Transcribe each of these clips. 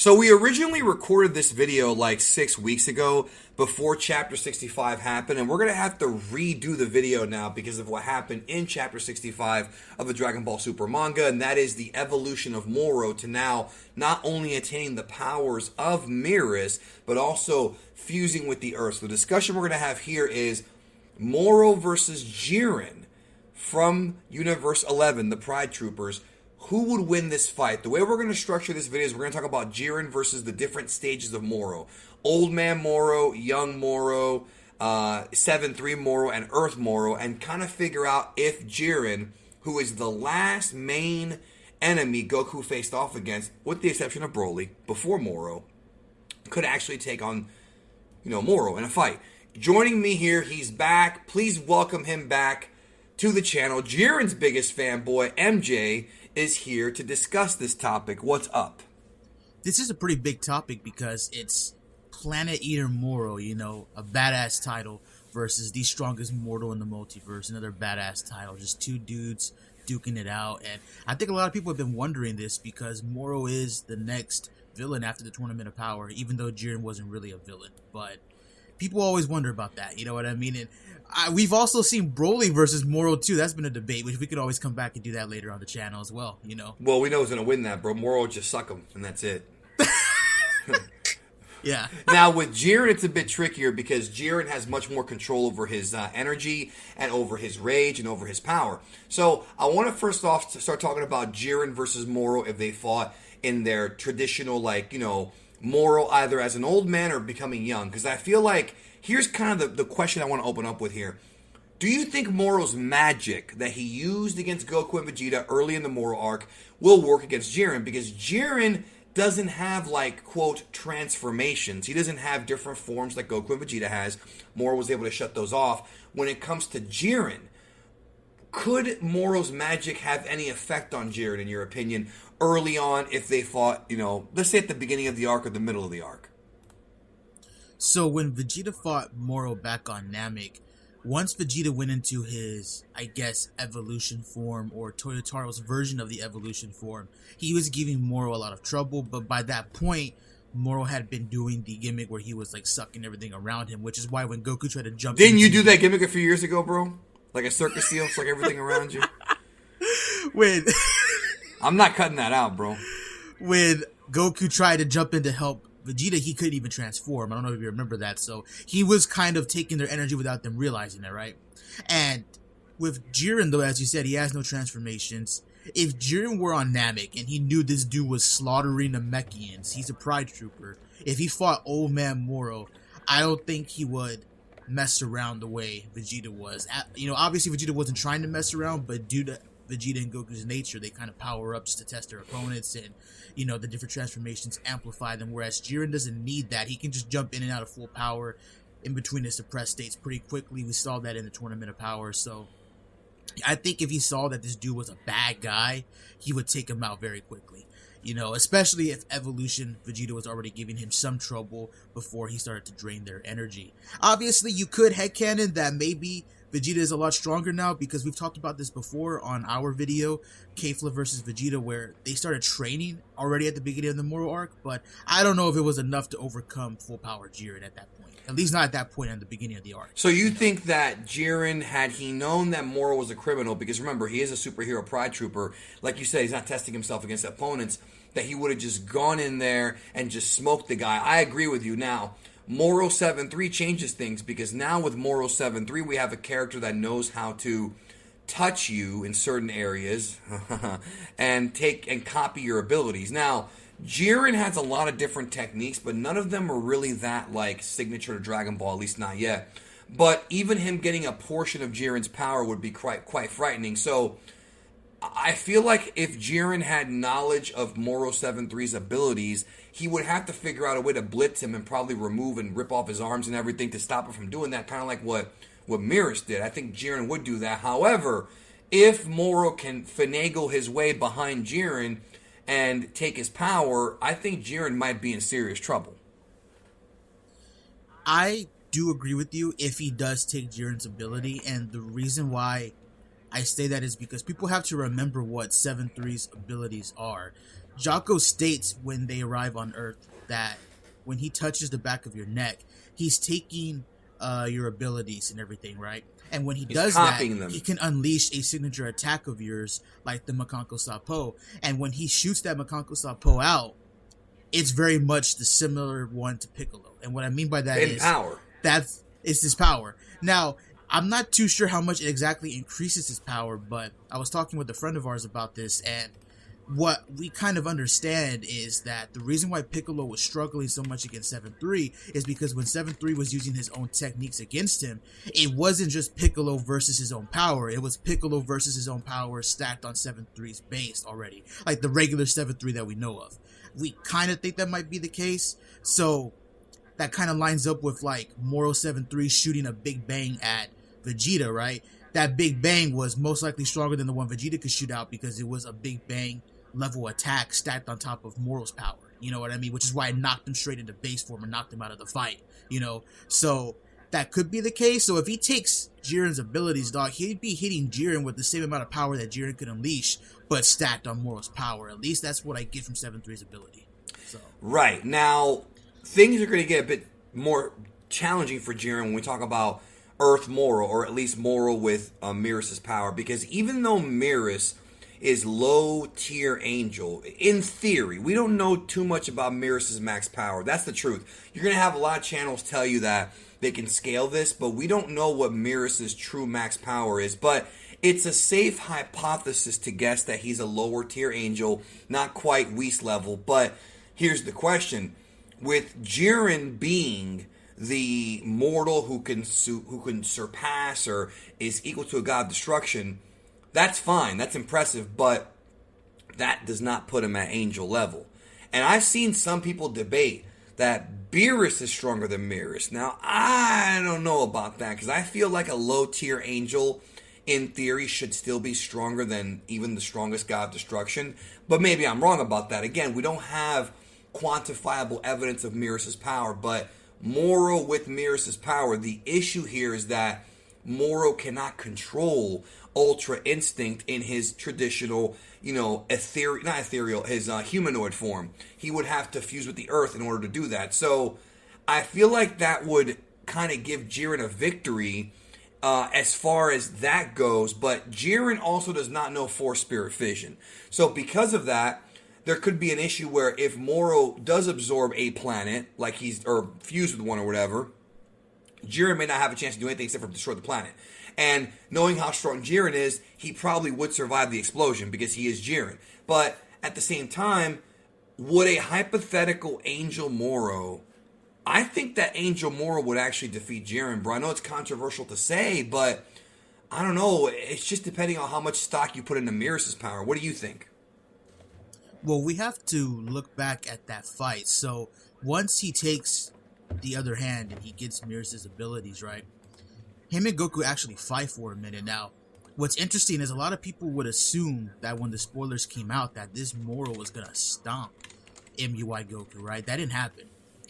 So we originally recorded this video like 6 weeks ago before Chapter 65 happened, and we're going to have to redo the video now because of what happened in Chapter 65 of the Dragon Ball Super manga, and that is the evolution of Moro to now not only attaining the powers of Mirrors, but also fusing with the Earth. So the discussion we're going to have here is Moro versus Jiren from Universe 11, the Pride Troopers. Who would win this fight? The way we're going to structure this video is we're going to talk about Jiren versus the different stages of Moro. Old Man Moro, Young Moro, 7-3 Moro, and Earth Moro, and kind of figure out if Jiren, who is the last main enemy Goku faced off against, with the exception of Broly, before Moro, could actually take on, Moro in a fight. Joining me here, he's back. Please welcome him back to the channel. Jiren's biggest fanboy, MJ, is here to discuss this topic. What's up? This is a pretty big topic because it's Planet Eater Moro, a badass title, versus the strongest mortal in the multiverse, another badass title. Just two dudes duking it out. And I think a lot of people have been wondering this because Moro is the next villain after the Tournament of Power, even though Jiren wasn't really a villain. But people always wonder about that, you know what I mean? And we've also seen Broly versus Moro too. That's been a debate, which we could always come back and do that later on the channel as well, Well, we know who's going to win that, bro. Moro will just suck him, and that's it. Yeah. Now, with Jiren, it's a bit trickier because Jiren has much more control over his energy and over his rage and over his power. So, I want to first off start talking about Jiren versus Moro if they fought in their traditional, Moro either as an old man or becoming young. Because I feel like here's kind of the question I want to open up with here. Do you think Moro's magic that he used against Goku and Vegeta early in the Moro arc will work against Jiren? Because Jiren doesn't have, quote, transformations. He doesn't have different forms like Goku and Vegeta has. Moro was able to shut those off. When it comes to Jiren, could Moro's magic have any effect on Jiren, in your opinion, early on if they fought, let's say at the beginning of the arc or the middle of the arc? So when Vegeta fought Moro back on Namek, once Vegeta went into his, evolution form, or Toyotaro's version of the evolution form, he was giving Moro a lot of trouble, but by that point, Moro had been doing the gimmick where he was, sucking everything around him, which is why when Goku tried to jump Didn't you do that gimmick a few years ago, bro? Like a circus seal, suck everything around you? When... I'm not cutting that out, bro. When Goku tried to jump in to help Vegeta, he couldn't even transform. I don't know if you remember that. So he was kind of taking their energy without them realizing it, right? And with Jiren, though, as you said, he has no transformations. If Jiren were on Namek and he knew this dude was slaughtering the Namekians, he's a Pride Trooper. If he fought Old Man Moro, I don't think he would mess around the way Vegeta was. Obviously Vegeta wasn't trying to mess around, but due to Vegeta and Goku's nature, they kind of power up just to test their opponents, and the different transformations amplify them, whereas Jiren doesn't need that. He can just jump in and out of full power in between his suppressed states pretty quickly. We saw that in the Tournament of Power. So I think if he saw that this dude was a bad guy, he would take him out very quickly, especially if Evolution Vegeta was already giving him some trouble before he started to drain their energy. Obviously you could headcanon that maybe Vegeta is a lot stronger now, because we've talked about this before on our video, Kefla versus Vegeta, where they started training already at the beginning of the Moro arc, but I don't know if it was enough to overcome full power Jiren at that point. At least not at that point in the beginning of the arc. So you think that Jiren, had he known that Moro was a criminal, because remember, he is a superhero Pride Trooper, like you said, he's not testing himself against opponents, that he would have just gone in there and just smoked the guy? I agree with you. Now, Moro 7-3 changes things, because now with Moro 7-3 we have a character that knows how to touch you in certain areas and take and copy your abilities. Now, Jiren has a lot of different techniques, but none of them are really that signature to Dragon Ball, at least not yet. But even him getting a portion of Jiren's power would be quite frightening. So I feel like if Jiren had knowledge of Moro 7-3's abilities, he would have to figure out a way to blitz him and probably remove and rip off his arms and everything to stop him from doing that, kind of like what Mirrors did. I think Jiren would do that. However, if Moro can finagle his way behind Jiren and take his power, I think Jiren might be in serious trouble. I do agree with you if he does take Jiren's ability, and the reason why I say that is because people have to remember what 7-3's abilities are. Jocko states when they arrive on Earth that when he touches the back of your neck, he's taking your abilities and everything, right? And when he does that, he can unleash a signature attack of yours, like the Makanko Sapo. And when he shoots that Makanko Sapo out, it's very much the similar one to Piccolo. And what I mean by that is power. That's his power. Now, I'm not too sure how much it exactly increases his power, but I was talking with a friend of ours about this, and what we kind of understand is that the reason why Piccolo was struggling so much against 7-3 is because when 7-3 was using his own techniques against him, it wasn't just Piccolo versus his own power. It was Piccolo versus his own power stacked on 7-3's base already. Like the regular 7-3 that we know of. We kind of think that might be the case. So that kind of lines up with like Moro 7-3 shooting a big bang at Vegeta, right? That big bang was most likely stronger than the one Vegeta could shoot out because it was a big bang level attack stacked on top of Moro's power, you know what I mean? Which is why it knocked him straight into base form and knocked him out of the fight, you know? So that could be the case. So if he takes Jiren's abilities, dog, he'd be hitting Jiren with the same amount of power that Jiren could unleash, but stacked on Moro's power. At least that's what I get from 7-3's ability. So. Right. Now, things are going to get a bit more challenging for Jiren when we talk about Earth Moro, or at least Moro with Miras's power, because even though Miras is low-tier angel, in theory, we don't know too much about Miras's max power. That's the truth. You're going to have a lot of channels tell you that they can scale this, but we don't know what Miras's true max power is. But it's a safe hypothesis to guess that he's a lower-tier angel, not quite Whis level. But here's the question. With Jiren being the mortal who can surpass or is equal to a god of destruction, that's fine. That's impressive, but that does not put him at angel level. And I've seen some people debate that Beerus is stronger than Miras. Now, I don't know about that, because I feel like a low-tier angel, in theory, should still be stronger than even the strongest god of destruction. But maybe I'm wrong about that. Again, we don't have quantifiable evidence of Miras's power, but Moro with Miras's power, the issue here is that Moro cannot control Ultra Instinct in his traditional, his humanoid form. He would have to fuse with the Earth in order to do that. So I feel like that would kind of give Jiren a victory as far as that goes. But Jiren also does not know Force Spirit Fission. So because of that, there could be an issue where if Moro does absorb a planet, or fuse with one or whatever, Jiren may not have a chance to do anything except for destroy the planet. And knowing how strong Jiren is, he probably would survive the explosion because he is Jiren. But at the same time, would a hypothetical Angel Moro, I think that Angel Moro would actually defeat Jiren, bro. I know it's controversial to say, but I don't know. It's just depending on how much stock you put into Miras's power. What do you think? Well, we have to look back at that fight. So once he takes the other hand and he gets Miras's abilities, right? Him and Goku actually fight for a minute. Now, what's interesting is a lot of people would assume that when the spoilers came out that this Moro was gonna stomp MUI Goku, right? That didn't happen.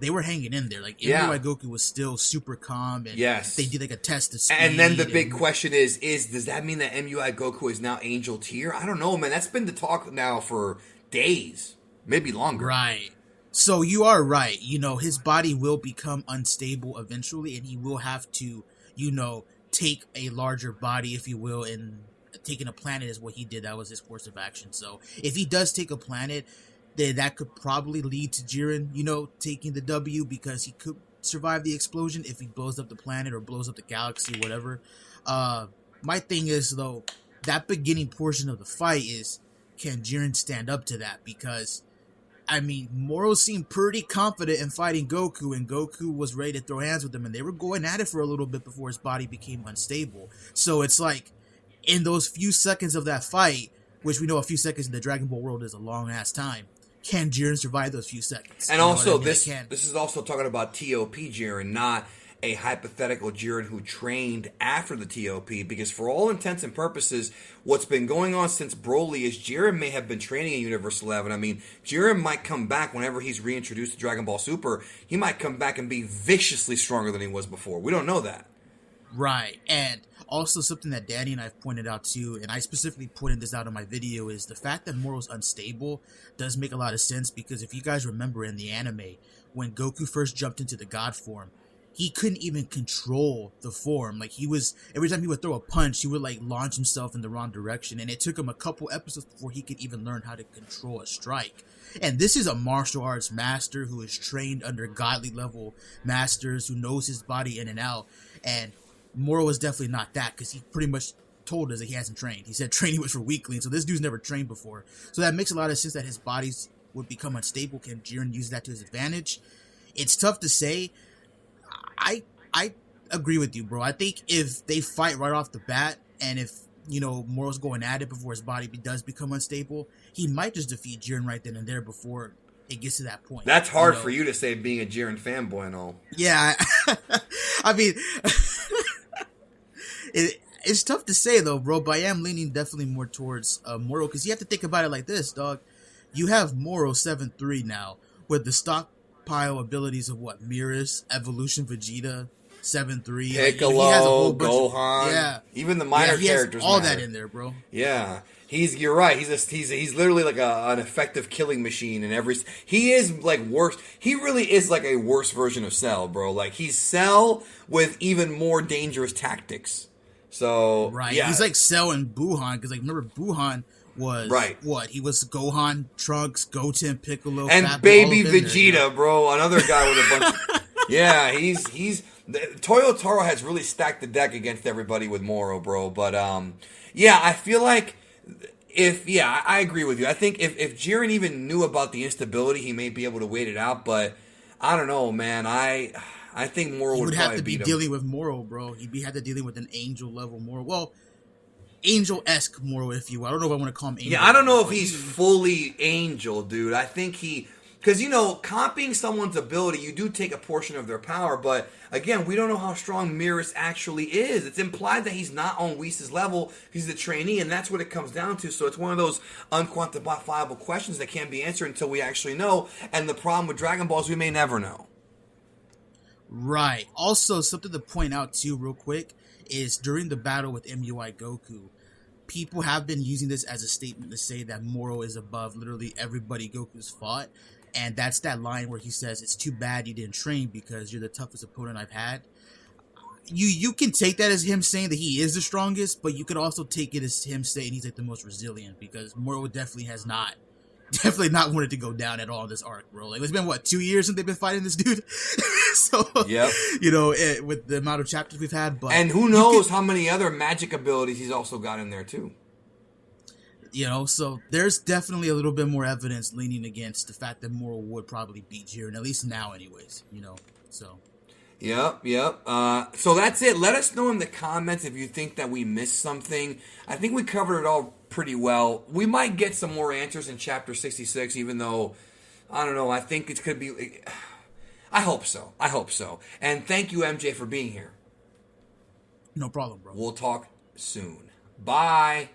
They were hanging in there. Like MUI Goku was still super calm, and they did like a test of speed. And then the big question is does that mean that MUI Goku is now Angel tier? I don't know, man. That's been the talk now for days, maybe longer. Right. So you are right. His body will become unstable eventually, and he will have to, take a larger body, if you will, and taking a planet is what he did. That was his course of action. So if he does take a planet, then that could probably lead to Jiren, taking the W, because he could survive the explosion if he blows up the planet or blows up the galaxy, whatever. My thing is, though, that beginning portion of the fight is, can Jiren stand up to that? Because Moro seemed pretty confident in fighting Goku, and Goku was ready to throw hands with him, and they were going at it for a little bit before his body became unstable. So it's like, in those few seconds of that fight, which we know a few seconds in the Dragon Ball world is a long-ass time, can Jiren survive those few seconds? And also, this is also talking about TOP Jiren, not a hypothetical Jiren who trained after the TOP, because for all intents and purposes, what's been going on since Broly is Jiren may have been training in Universe 11. Jiren might come back whenever he's reintroduced to Dragon Ball Super. He might come back and be viciously stronger than he was before. We don't know that. Right. And also something that Danny and I have pointed out too, and I specifically pointed this out in my video, is the fact that Moro's unstable does make a lot of sense, because if you guys remember in the anime, when Goku first jumped into the God form, he couldn't even control the form. Like, he was, every time he would throw a punch, he would like launch himself in the wrong direction, and it took him a couple episodes before he could even learn how to control a strike. And this is a martial arts master who is trained under godly level masters, who knows his body in and out. And Moro is definitely not that, because he pretty much told us that he hasn't trained. He said training was for weaklings, so this dude's never trained before. So that makes a lot of sense that his bodies would become unstable. Can Jiren use that to his advantage? It's tough to say. I agree with you, bro. I think if they fight right off the bat, and if, you know, Moro's going at it before his body does become unstable, he might just defeat Jiren right then and there before it gets to that point. That's hard for you to say, being a Jiren fanboy and all. Yeah, I mean, it's tough to say though, bro. But I am leaning definitely more towards Moro, because you have to think about it like this, dog. You have Moro 7-3 now with the stockpile abilities of what, Mirrors, Evolution, Vegeta, 7-3, Piccolo, he has a whole bunch Gohan, yeah, even the minor he has characters. All matter. that in there, bro. Yeah, you're right. He's literally like an effective killing machine, and he is like worse. He really is like a worse version of Cell, bro. Like, he's Cell with even more dangerous tactics. So right, yeah. he's like Cell and Buhan, because like, remember Buhan was what, he was Gohan, Trunks, Goten, Piccolo, and Fat baby Ball, Vegeta, there, bro. Another guy with a bunch. Yeah, he's Toyotaro has really stacked the deck against everybody with Moro, bro. But yeah, I feel like I agree with you. I think if Jiren even knew about the instability, he may be able to wait it out. But I don't know, man. I think Moro would have to be beat him. dealing with Moro, bro. He'd have to dealing with an angel level Moro. Well, angel-esque Moro, if you will. I don't know if I want to call him angel. Yeah, I don't know if he's fully angel, dude. I think because, you know, copying someone's ability, you do take a portion of their power, but again, we don't know how strong Mirrors actually is. It's implied that he's not on Whis' level, he's the trainee, and that's what it comes down to. So it's one of those unquantifiable questions that can't be answered until we actually know, and the problem with Dragon Ball is we may never know. Right. Also, something to point out too, real quick, is during the battle with MUI Goku, people have been using this as a statement to say that Moro is above literally everybody Goku's fought. And that's that line where he says, "It's too bad you didn't train because you're the toughest opponent I've had." You can take that as him saying that he is the strongest, but you could also take it as him saying he's like the most resilient, because Moro definitely not wanted to go down at all in this arc, bro. Like, it's been 2 years since they've been fighting this dude. So, yep. You know, with the amount of chapters we've had, but and who knows how many other magic abilities he's also got in there too. You know, so there's definitely a little bit more evidence leaning against the fact that Moro would probably beat Jiren, at least now anyways, you know, so. Yep. So that's it. Let us know in the comments if you think that we missed something. I think we covered it all pretty well. We might get some more answers in Chapter 66, even though, I don't know, I think it could be... I hope so. And thank you, MJ, for being here. No problem, bro. We'll talk soon. Bye.